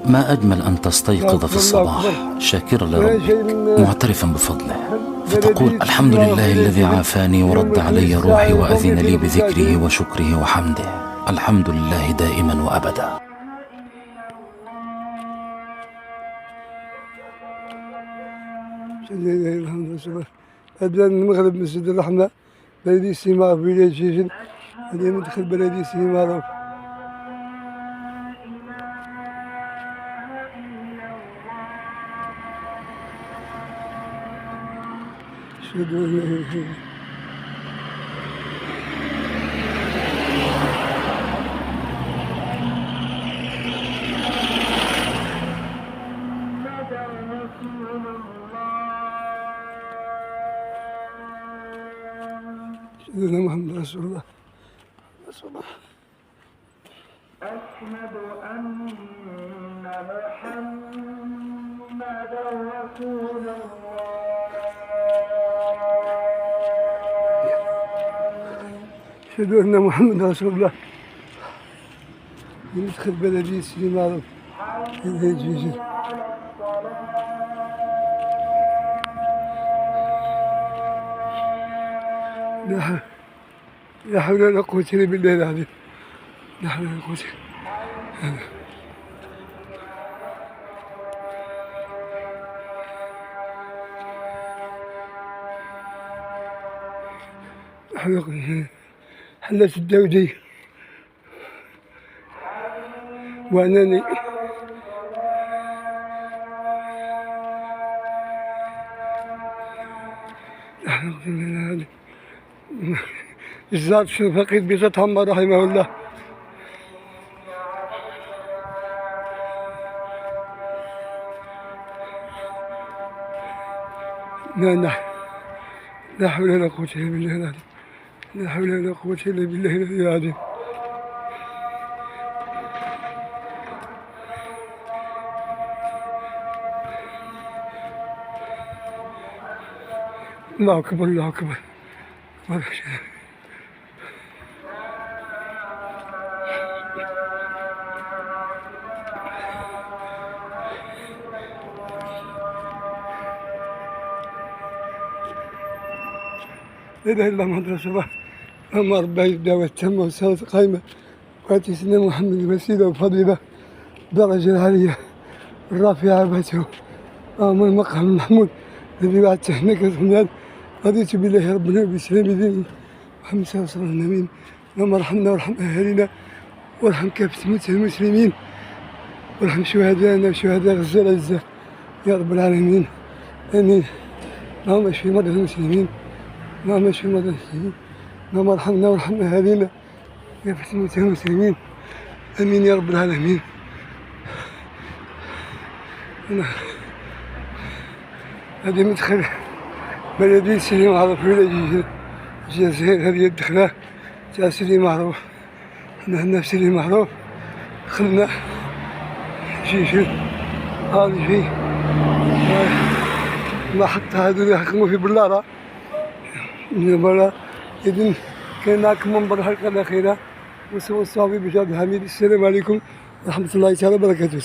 ما أجمل أن تستيقظ في الصباح شاكرا لربك معترفا بفضله، فتقول: الحمد لله الذي عافاني ورد علي روحي وأذن لي بذكره وشكره وحمده. الحمد لله دائما وأبدا. أبدا المغرب مسجد الرحمة بلدية سيمار في ولاية جيجل، هذه مدخل بلدية سيمار. أشهد أن لا إله إلا الله. سيدنا محمد رسول الله. أشهد أن محمدا رسول الله. أشهد أن محمد رسول الله. ندخل بلدية سيمار في جيجل. لا حول ولا قوة إلا بالله العظيم. لا حول ولا قوة. حلت الدودي وأنني الزاد فقيد بيزة هم رحمه الله. لا حول ولا قوة إلا بالله العظيم. لا حول ولا قوة إلا بالله العظيم. الله أكبر الله أكبر. لا إله إلا الله محمد رسول الله. اللهم رب الدعوة التامة والصلاة القائمة وآت سيدنا محمد الوسيلة والفضيلة الدرجة العالية الرافعة بعثه اللهم المقام المحمود الذي وعدته إنك رسول. رضيت بالله ربنا وبالإسلام دينا محمد صلى الله عليه وسلم آمين. اللهم ارحمنا وارحم أهالينا وارحم كافة موتى المسلمين وارحم شهداءنا وشهداء غزة العزة يا رب العالمين آمين. اللهم اشف مرضى المسلمين. اللهم اشف مرضى المسلمين. اللهم ارحمنا وارحم أهالينا كافة موتى المسلمين آمين يا رب العالمين. هذه مدخل بلدية سيدي معروف في ولاية الجزائر. هذه الدخلة تاع سيدي معروف. حنا هنا في سيدي معروف دخلنا جيجل. هذه فيه المحطة هذو اللي يحكموا في بلارة من برا. إذن كاين معكم منبر الحلقة الأخيرة وصحبي بشار الحميد. السلام عليكم ورحمة الله تعالى وبركاته.